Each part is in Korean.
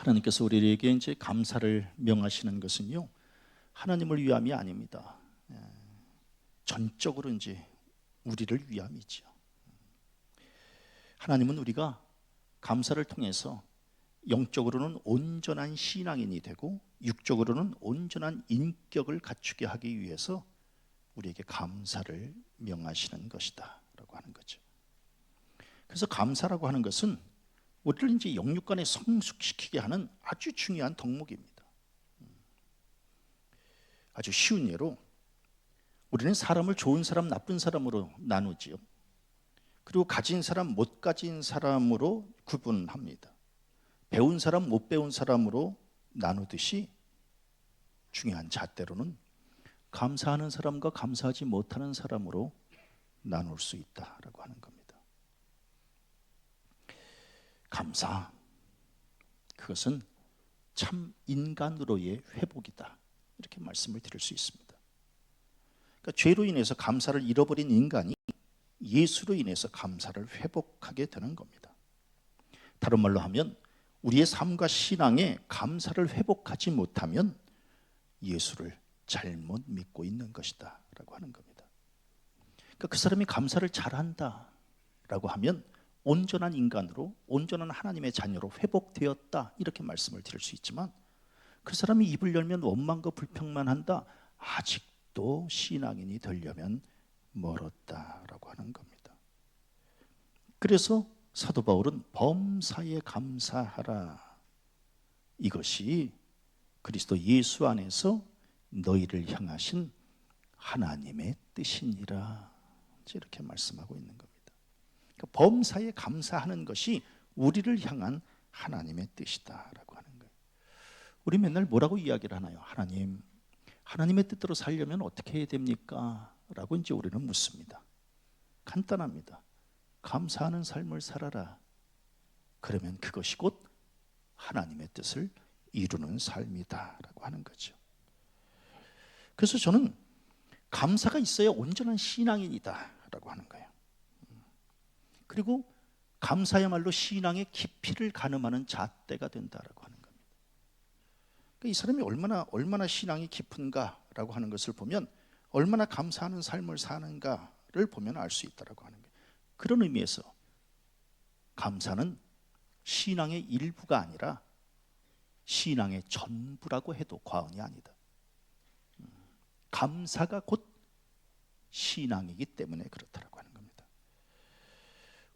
하나님께서 우리에게 이제 감사를 명하시는 것은요, 하나님을 위함이 아닙니다. 전적으로 이제 우리를 위함이죠. 하나님은 우리가 감사를 통해서 영적으로는 온전한 신앙인이 되고 육적으로는 온전한 인격을 갖추게 하기 위해서 우리에게 감사를 명하시는 것이다 라고 하는 거죠. 그래서 감사라고 하는 것은 우리를 이제 영육간에 성숙시키게 하는 아주 중요한 덕목입니다. 아주 쉬운 예로 우리는 사람을 좋은 사람, 나쁜 사람으로 나누지요. 그리고 가진 사람, 못 가진 사람으로 구분합니다. 배운 사람, 못 배운 사람으로 나누듯이 중요한 잣대로는 감사하는 사람과 감사하지 못하는 사람으로 나눌 수 있다라고 하는 겁니다. 감사, 그것은 참 인간으로의 회복이다, 이렇게 말씀을 드릴 수 있습니다. 그러니까 죄로 인해서 감사를 잃어버린 인간이 예수로 인해서 감사를 회복하게 되는 겁니다. 다른 말로 하면 우리의 삶과 신앙에 감사를 회복하지 못하면 예수를 잘못 믿고 있는 것이다 라고 하는 겁니다. 그러니까 그 사람이 감사를 잘한다 라고 하면 온전한 인간으로, 온전한 하나님의 자녀로 회복되었다, 이렇게 말씀을 드릴 수 있지만, 그 사람이 입을 열면 원망과 불평만 한다, 아직도 신앙인이 되려면 멀었다라고 하는 겁니다. 그래서 사도 바울은 범사에 감사하라, 이것이 그리스도 예수 안에서 너희를 향하신 하나님의 뜻이니라, 이렇게 말씀하고 있는 겁니다. 그러니까 범사에 감사하는 것이 우리를 향한 하나님의 뜻이다라고 하는 거예요. 우리 맨날 뭐라고 이야기를 하나요? 하나님, 하나님의 뜻대로 살려면 어떻게 해야 됩니까? 라고 이제 우리는 묻습니다. 간단합니다. 감사하는 삶을 살아라. 그러면 그것이 곧 하나님의 뜻을 이루는 삶이다 라고 하는 거죠. 그래서 저는 감사가 있어야 온전한 신앙인이다 라고 하는 거예요. 그리고 감사야말로 신앙의 깊이를 가늠하는 잣대가 된다라고 하는 겁니다. 그러니까 이 사람이 얼마나 신앙이 깊은가라고 하는 것을 보면, 얼마나 감사하는 삶을 사는가를 보면 알 수 있다라고 하는 거예요. 그런 의미에서 감사는 신앙의 일부가 아니라 신앙의 전부라고 해도 과언이 아니다. 감사가 곧 신앙이기 때문에 그렇다라고 하는 겁니다.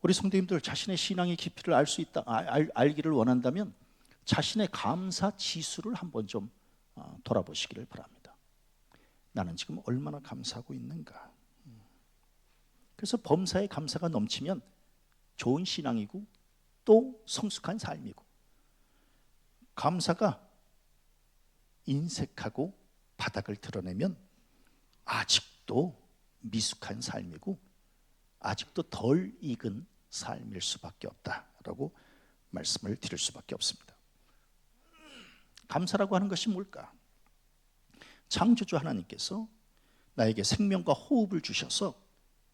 우리 성도님들, 자신의 신앙의 깊이를 알 수 있다, 알기를 원한다면 자신의 감사 지수를 한번 좀 돌아보시기를 바랍니다. 나는 지금 얼마나 감사하고 있는가. 그래서 범사에 감사가 넘치면 좋은 신앙이고 또 성숙한 삶이고, 감사가 인색하고 바닥을 드러내면 아직도 미숙한 삶이고 아직도 덜 익은 삶일 수밖에 없다라고 말씀을 드릴 수밖에 없습니다. 감사라고 하는 것이 뭘까? 창조주 하나님께서 나에게 생명과 호흡을 주셔서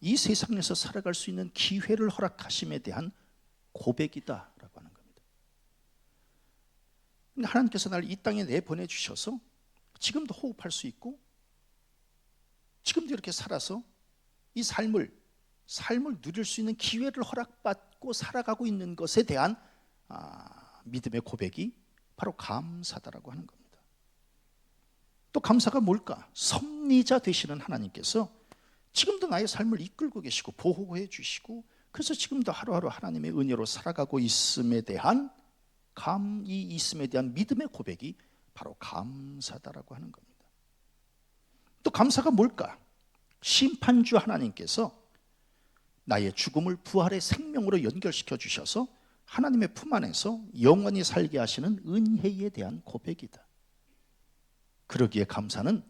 이 세상에서 살아갈 수 있는 기회를 허락하심에 대한 고백이다라고 하는 겁니다. 하나님께서 나를 이 땅에 내보내주셔서 지금도 호흡할 수 있고 지금도 이렇게 살아서 이 삶을 누릴 수 있는 기회를 허락받고 살아가고 있는 것에 대한 믿음의 고백이 바로 감사다라고 하는 겁니다. 또 감사가 뭘까? 섭리자 되시는 하나님께서 지금도 나의 삶을 이끌고 계시고 보호해 주시고, 그래서 지금도 하루하루 하나님의 은혜로 살아가고 있음에 대한 믿음의 고백이 바로 감사다라고 하는 겁니다. 또 감사가 뭘까? 심판주 하나님께서 나의 죽음을 부활의 생명으로 연결시켜 주셔서 하나님의 품 안에서 영원히 살게 하시는 은혜에 대한 고백이다. 그러기에 감사는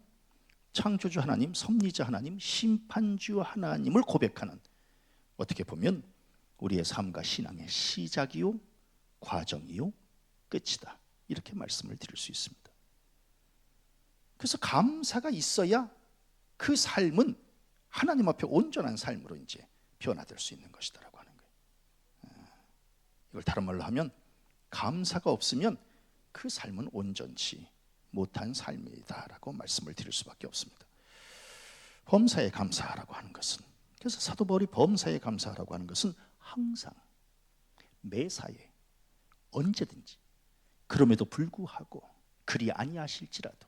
창조주 하나님, 섭리자 하나님, 심판주 하나님을 고백하는, 어떻게 보면 우리의 삶과 신앙의 시작이요 과정이요 끝이다, 이렇게 말씀을 드릴 수 있습니다. 그래서 감사가 있어야 그 삶은 하나님 앞에 온전한 삶으로 이제 변화될 수 있는 것이다라고 하는 거예요. 이걸 다른 말로 하면, 감사가 없으면 그 삶은 온전치 못한 삶이다라고 말씀을 드릴 수밖에 없습니다. 범사에 감사하라고 하는 것은, 그래서 사도 바울이 범사에 감사하라고 하는 것은 항상 매사에 언제든지, 그럼에도 불구하고 그리 아니하실지라도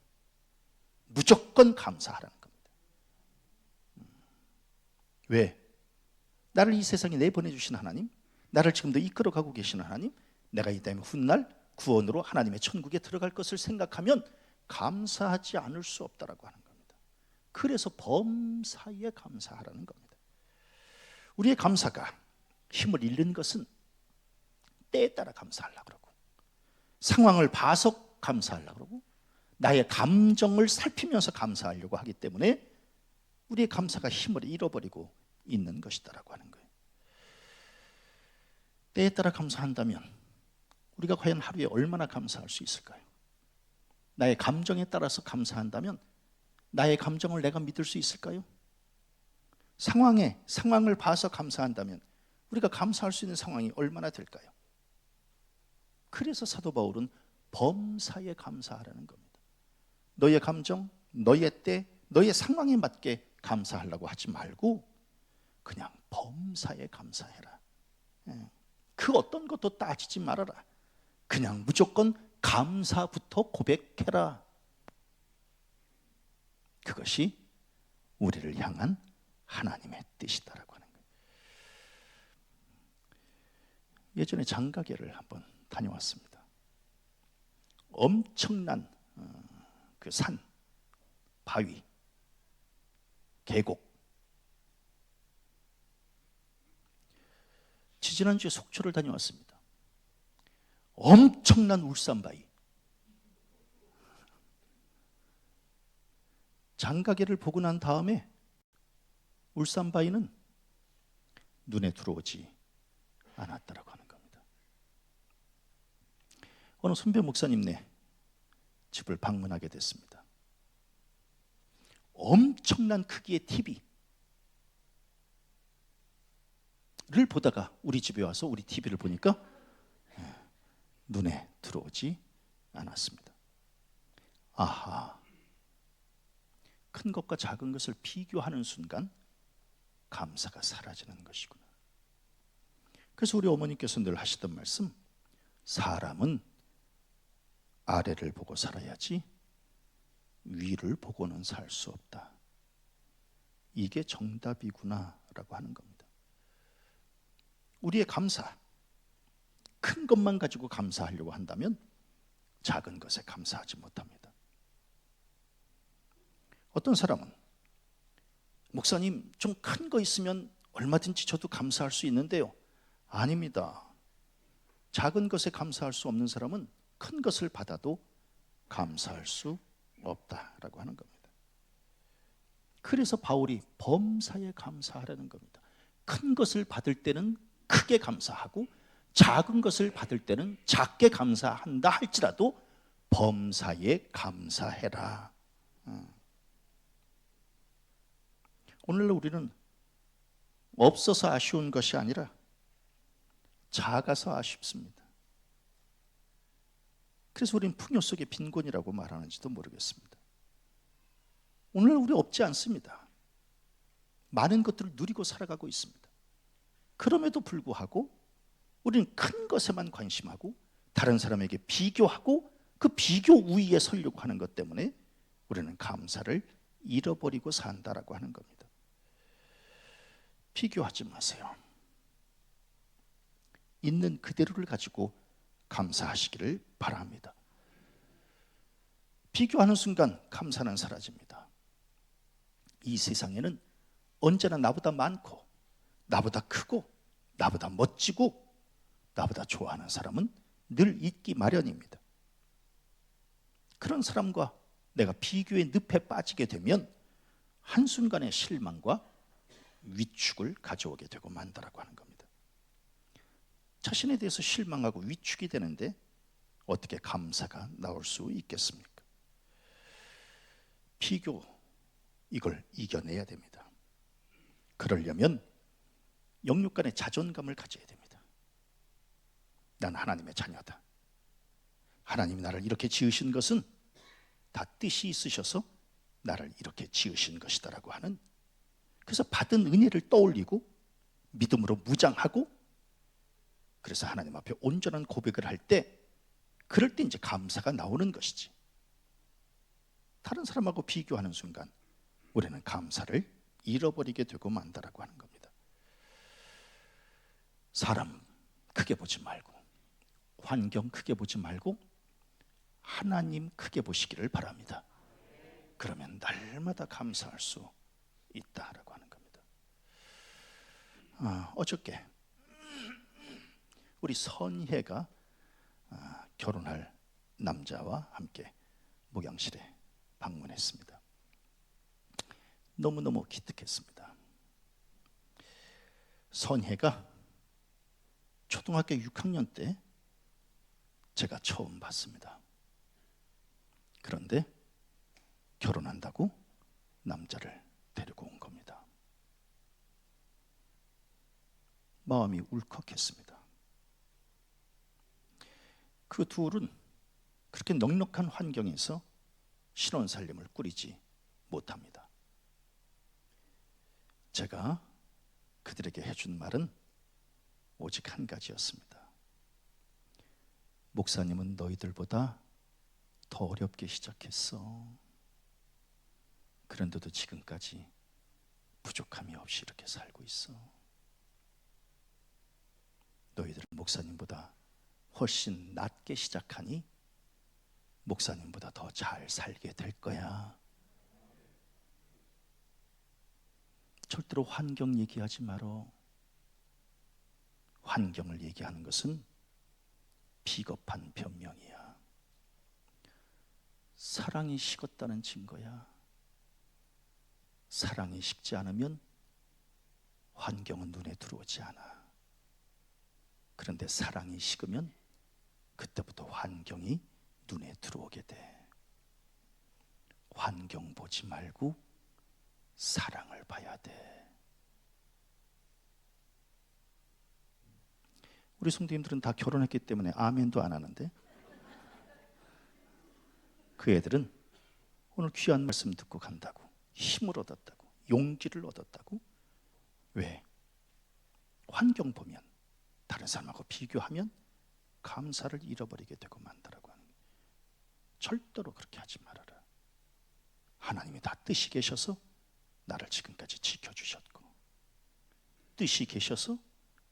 무조건 감사하라는 겁니다. 왜? 나를 이 세상에 내보내주신 하나님, 나를 지금도 이끌어가고 계시는 하나님, 내가 이 다음에 훗날 구원으로 하나님의 천국에 들어갈 것을 생각하면 감사하지 않을 수 없다라고 하는 겁니다. 그래서 범사에 감사하라는 겁니다. 우리의 감사가 힘을 잃는 것은 때에 따라 감사하려고 그러고, 상황을 봐서 감사하려고 그러고, 나의 감정을 살피면서 감사하려고 하기 때문에 우리의 감사가 힘을 잃어버리고 있는 것이다라고 하는 거예요. 때에 따라 감사한다면 우리가 과연 하루에 얼마나 감사할 수 있을까요? 나의 감정에 따라서 감사한다면 나의 감정을 내가 믿을 수 있을까요? 상황을 봐서 감사한다면 우리가 감사할 수 있는 상황이 얼마나 될까요? 그래서 사도 바울은 범사에 감사하라는 겁니다. 너의 감정, 너의 때, 너의 상황에 맞게 감사하려고 하지 말고 그냥 범사에 감사해라. 그 어떤 것도 따지지 말아라. 그냥 무조건 감사부터 고백해라. 그것이 우리를 향한 하나님의 뜻이다라고 하는 거예요. 예전에 장가게를 한번 다녀왔습니다. 엄청난 그 산, 바위, 계곡. 지지난주에 속초를 다녀왔습니다. 엄청난 울산바위. 장가게를 보고 난 다음에 울산바위는 눈에 들어오지 않았다라고 하는 겁니다. 어느 선배 목사님네 집을 방문하게 됐습니다. 엄청난 크기의 TV를 보다가 우리 집에 와서 우리 TV를 보니까 눈에 들어오지 않았습니다. 아하, 큰 것과 작은 것을 비교하는 순간 감사가 사라지는 것이구나. 그래서 우리 어머니께서 늘 하시던 말씀, 사람은 아래를 보고 살아야지 위를 보고는 살 수 없다. 이게 정답이구나라고 하는 겁니다. 우리의 감사, 큰 것만 가지고 감사하려고 한다면 작은 것에 감사하지 못합니다. 어떤 사람은 목사님 좀 큰 거 있으면 얼마든지 저도 감사할 수 있는데요. 아닙니다. 작은 것에 감사할 수 없는 사람은 큰 것을 받아도 감사할 수 없다라고 하는 겁니다. 그래서 바울이 범사에 감사하라는 겁니다. 큰 것을 받을 때는 크게 감사하고 작은 것을 받을 때는 작게 감사한다 할지라도 범사에 감사해라. 오늘날 우리는 없어서 아쉬운 것이 아니라 작아서 아쉽습니다. 그래서 우리는 풍요 속의 빈곤이라고 말하는지도 모르겠습니다. 오늘 우리 없지 않습니다. 많은 것들을 누리고 살아가고 있습니다. 그럼에도 불구하고 우리는 큰 것에만 관심하고 다른 사람에게 비교하고 그 비교 우위에 서려고 하는 것 때문에 우리는 감사를 잃어버리고 산다라고 하는 겁니다. 비교하지 마세요. 있는 그대로를 가지고 감사하시기를 바랍니다. 비교하는 순간 감사는 사라집니다. 이 세상에는 언제나 나보다 많고 나보다 크고 나보다 멋지고 나보다 좋아하는 사람은 늘 있기 마련입니다. 그런 사람과 내가 비교의 늪에 빠지게 되면 한순간의 실망과 위축을 가져오게 되고 만다라고 하는 겁니다. 자신에 대해서 실망하고 위축이 되는데 어떻게 감사가 나올 수 있겠습니까? 비교, 이걸 이겨내야 됩니다. 그러려면 영육 간의 자존감을 가져야 됩니다. 난 하나님의 자녀다. 하나님이 나를 이렇게 지으신 것은 다 뜻이 있으셔서 나를 이렇게 지으신 것이다라고 하는, 그래서 받은 은혜를 떠올리고 믿음으로 무장하고, 그래서 하나님 앞에 온전한 고백을 할 때, 그럴 때 이제 감사가 나오는 것이지. 다른 사람하고 비교하는 순간 우리는 감사를 잃어버리게 되고 만다라고 하는 겁니다. 사람 크게 보지 말고, 환경 크게 보지 말고 하나님 크게 보시기를 바랍니다. 그러면 날마다 감사할 수 있다라고 하는 겁니다. 어저께 우리 선혜가 결혼할 남자와 함께 목양실에 방문했습니다. 너무너무 기특했습니다. 선혜가 초등학교 6학년 때 제가 처음 봤습니다. 그런데 결혼한다고 남자를 데리고 온 겁니다. 마음이 울컥했습니다. 그 둘은 그렇게 넉넉한 환경에서 신혼살림을 꾸리지 못합니다. 제가 그들에게 해준 말은 오직 한 가지였습니다. 목사님은 너희들보다 더 어렵게 시작했어. 그런데도 지금까지 부족함이 없이 이렇게 살고 있어. 너희들은 목사님보다 훨씬 낮게 시작하니 목사님보다 더 잘 살게 될 거야. 절대로 환경 얘기하지 말어. 환경을 얘기하는 것은 비겁한 변명이야. 사랑이 식었다는 증거야. 사랑이 식지 않으면 환경은 눈에 들어오지 않아. 그런데 사랑이 식으면 그때부터 환경이 눈에 들어오게 돼. 환경 보지 말고 사랑을 봐야 돼. 우리 성도님들은 다 결혼했기 때문에 아멘도 안 하는데, 그 애들은 오늘 귀한 말씀 듣고 간다고 힘을 얻었다고, 용기를 얻었다고. 왜? 환경 보면, 다른 사람하고 비교하면 감사를 잃어버리게 되고 만다라고 하는 거예요. 절대로 그렇게 하지 말아라. 하나님이 다 뜻이 계셔서 나를 지금까지 지켜주셨고, 뜻이 계셔서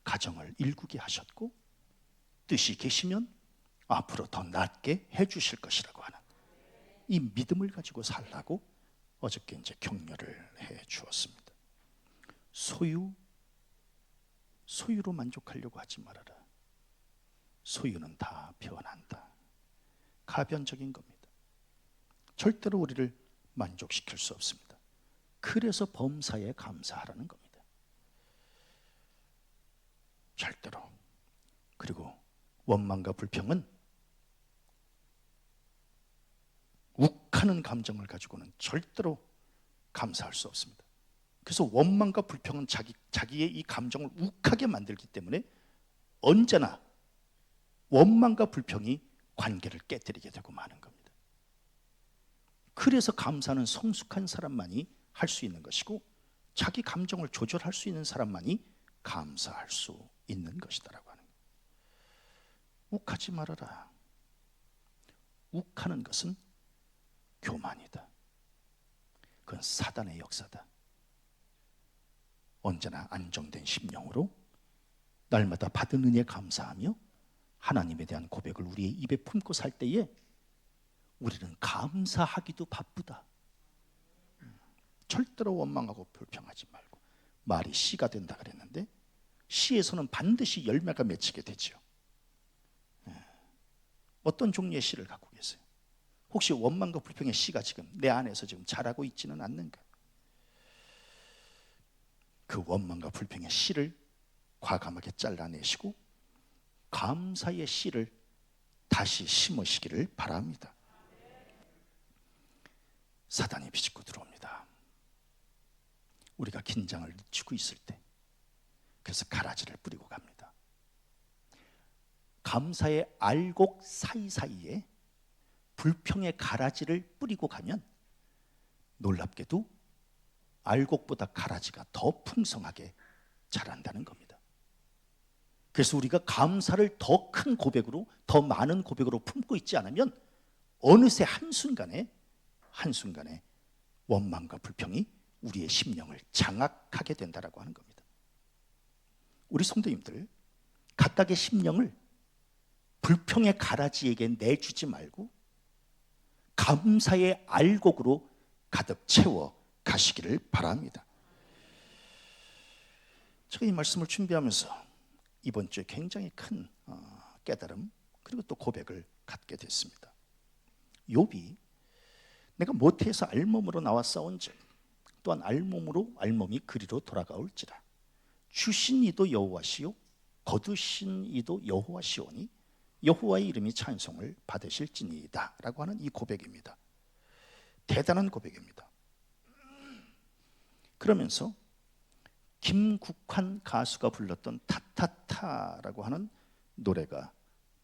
가정을 일구게 하셨고, 뜻이 계시면 앞으로 더 낫게 해주실 것이라고 하는 이 믿음을 가지고 살라고 어저께 이제 격려를 해 주었습니다. 소유로 만족하려고 하지 말아라. 소유는 다 변한다. 가변적인 겁니다. 절대로 우리를 만족시킬 수 없습니다. 그래서 범사에 감사하라는 겁니다. 절대로. 그리고 원망과 불평은 욱하는 감정을 가지고는 절대로 감사할 수 없습니다. 그래서 원망과 불평은 자기의 이 감정을 욱하게 만들기 때문에 언제나 원망과 불평이 관계를 깨뜨리게 되고 마는 겁니다. 그래서 감사는 성숙한 사람만이 할 수 있는 것이고, 자기 감정을 조절할 수 있는 사람만이 감사할 수 있는 것이다라고 하는 거예요. 욱하지 말아라. 욱하는 것은 교만이다. 그건 사단의 역사다. 언제나 안정된 심령으로 날마다 받은 은혜에 감사하며 하나님에 대한 고백을 우리의 입에 품고 살 때에 우리는 감사하기도 바쁘다. 절대로 원망하고 불평하지 말고. 말이 씨가 된다 그랬는데 씨에서는 반드시 열매가 맺히게 되죠. 어떤 종류의 씨를 갖고 계세요? 혹시 원망과 불평의 씨가 지금 내 안에서 지금 자라고 있지는 않는가? 그 원망과 불평의 씨를 과감하게 잘라내시고 감사의 씨를 다시 심으시기를 바랍니다. 사단이 비집고 들어옵니다. 우리가 긴장을 늦추고 있을 때. 그래서 가라지를 뿌리고 갑니다. 감사의 알곡 사이사이에 불평의 가라지를 뿌리고 가면 놀랍게도 알곡보다 가라지가 더 풍성하게 자란다는 겁니다. 그래서 우리가 감사를 더 큰 고백으로, 더 많은 고백으로 품고 있지 않으면 어느새 한순간에 원망과 불평이 우리의 심령을 장악하게 된다라고 하는 겁니다. 우리 성도님들, 각각의 심령을 불평의 가라지에게 내주지 말고 감사의 알곡으로 가득 채워 가시기를 바랍니다. 제가 이 말씀을 준비하면서 이번 주에 굉장히 큰 깨달음 그리고 또 고백을 갖게 됐습니다. 욥이 내가 모태에서 알몸으로 나와 싸운즉 또한 알몸이 그리로 돌아가올지라. 주신 이도 여호와시요 거두신 이도 여호와시오니 여호와의 이름이 찬송을 받으실지니이다 라고 하는 이 고백입니다. 대단한 고백입니다. 그러면서 김국환 가수가 불렀던 타타타라고 하는 노래가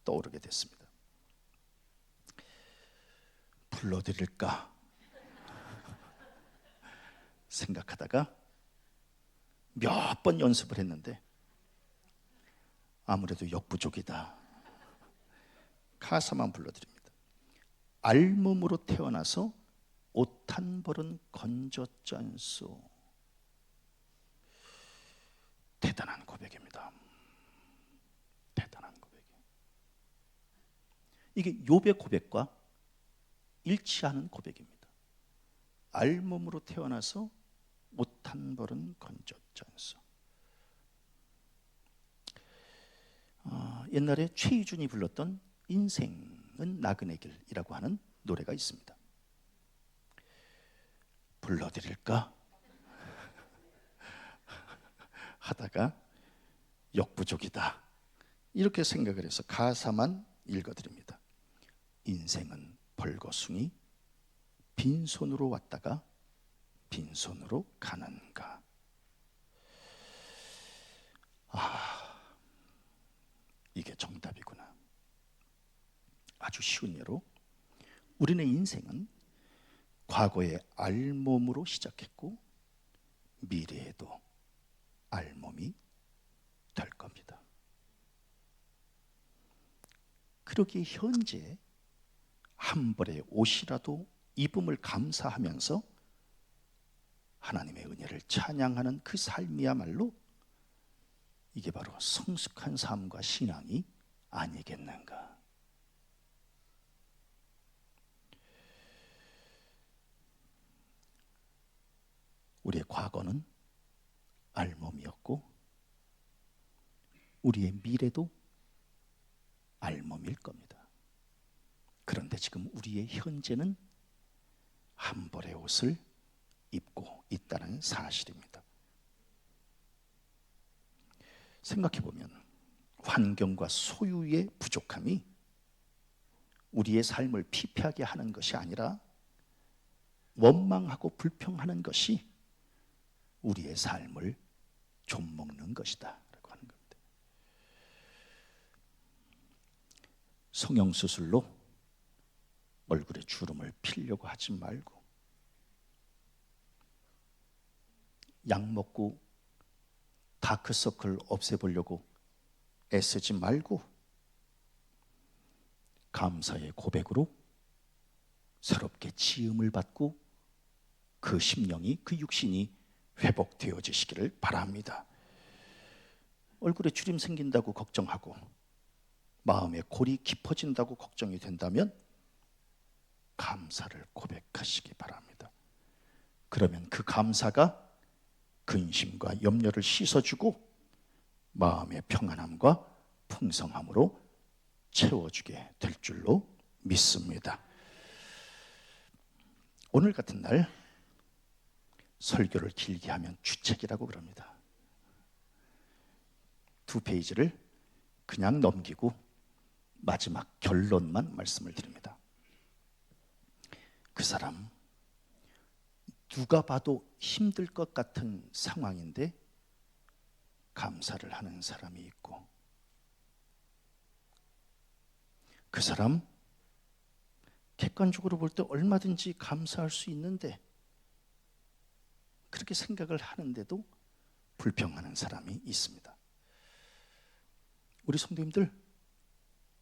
떠오르게 됐습니다. 불러드릴까 생각하다가 몇 번 연습을 했는데 아무래도 역부족이다. 가사만 불러드립니다. 알몸으로 태어나서 옷 한 벌은 건졌잖소. 대단한 고백입니다. 대단한 고백. 이게 욥의 고백과 일치하는 고백입니다. 알몸으로 태어나서 옷 한 벌은 건졌잖소. 옛날에 최희준이 불렀던 인생은 나그네 길이라고 하는 노래가 있습니다. 불러드릴까? 하다가 역부족이다 이렇게 생각을 해서 가사만 읽어드립니다. 인생은 벌거숭이 빈손으로 왔다가 빈손으로 가는가. 이게 정답이구나. 아주 쉬운 예로 우리의 인생은 과거에 알몸으로 시작했고 미래에도 알몸이 될 겁니다. 그러기에 현재 한 벌의 옷이라도 입음을 감사하면서 하나님의 은혜를 찬양하는 그 삶이야말로 이게 바로 성숙한 삶과 신앙이 아니겠는가. 우리의 과거는 알몸이었고 우리의 미래도 알몸일 겁니다. 그런데 지금 우리의 현재는 한 벌의 옷을 입고 있다는 사실입니다. 생각해보면 환경과 소유의 부족함이 우리의 삶을 피폐하게 하는 것이 아니라 원망하고 불평하는 것이 우리의 삶을 좀먹는 것이다 라고 하는 겁니다. 성형수술로 얼굴에 주름을 피려고 하지 말고 약 먹고 다크서클 없애보려고 애쓰지 말고 감사의 고백으로 새롭게 지음을 받고 그 심령이, 그 육신이 회복되어지시기를 바랍니다. 얼굴에 주름 생긴다고 걱정하고 마음에 골이 깊어진다고 걱정이 된다면 감사를 고백하시기 바랍니다. 그러면 그 감사가 근심과 염려를 씻어주고 마음의 평안함과 풍성함으로 채워주게 될 줄로 믿습니다. 오늘 같은 날 설교를 길게 하면 주책이라고 그럽니다. 2페이지를 그냥 넘기고 마지막 결론만 말씀을 드립니다. 그 사람 누가 봐도 힘들 것 같은 상황인데 감사를 하는 사람이 있고 그 사람 객관적으로 볼 때 얼마든지 감사할 수 있는데 그렇게 생각을 하는데도 불평하는 사람이 있습니다. 우리 성도님들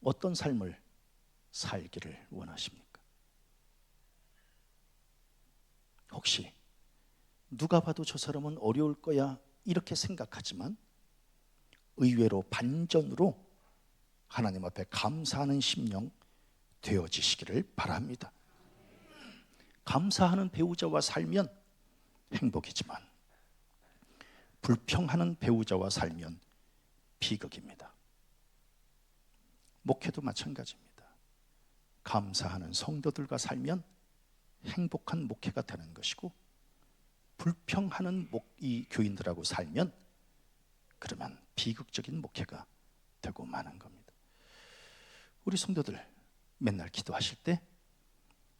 어떤 삶을 살기를 원하십니까? 혹시 누가 봐도 저 사람은 어려울 거야 이렇게 생각하지만 의외로 반전으로 하나님 앞에 감사하는 심령 되어지시기를 바랍니다. 감사하는 배우자와 살면 행복이지만 불평하는 배우자와 살면 비극입니다. 목회도 마찬가지입니다. 감사하는 성도들과 살면 행복한 목회가 되는 것이고 불평하는 이 교인들하고 살면 그러면 비극적인 목회가 되고 마는 겁니다. 우리 성도들 맨날 기도하실 때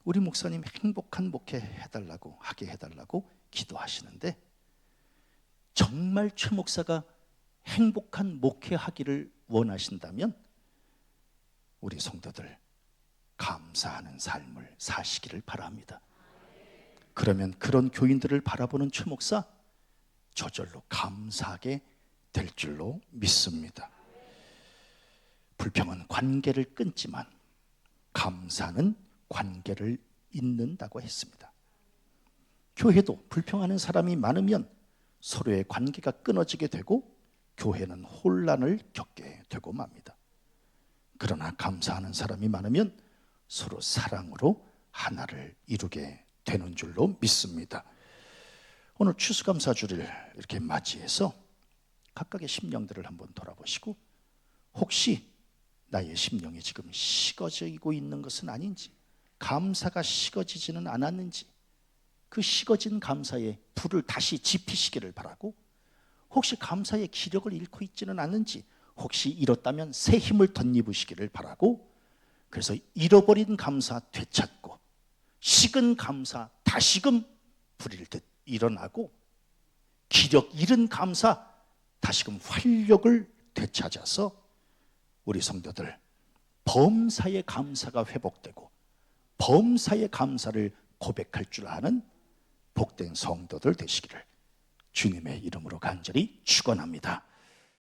우리 목사님 행복한 목회 해달라고 하게 해달라고 기도하시는데 정말 최 목사가 행복한 목회하기를 원하신다면 우리 성도들 감사하는 삶을 사시기를 바랍니다. 그러면 그런 교인들을 바라보는 최 목사 저절로 감사하게 될 줄로 믿습니다. 불평은 관계를 끊지만 감사는 관계를 잇는다고 했습니다. 교회도 불평하는 사람이 많으면 서로의 관계가 끊어지게 되고 교회는 혼란을 겪게 되고 맙니다. 그러나 감사하는 사람이 많으면 서로 사랑으로 하나를 이루게 되는 줄로 믿습니다. 오늘 추수감사주를 이렇게 맞이해서 각각의 심령들을 한번 돌아보시고 혹시 나의 심령이 지금 식어지고 있는 것은 아닌지, 감사가 식어지지는 않았는지 그 식어진 감사의 불을 다시 지피시기를 바라고, 혹시 감사의 기력을 잃고 있지는 않은지, 혹시 잃었다면 새 힘을 덧입으시기를 바라고, 그래서 잃어버린 감사 되찾고 식은 감사 다시금 부릴 듯 일어나고 기력 잃은 감사 다시금 활력을 되찾아서 우리 성도들 범사의 감사가 회복되고 범사의 감사를 고백할 줄 아는 복된 성도들 되시기를 주님의 이름으로 간절히 축원합니다.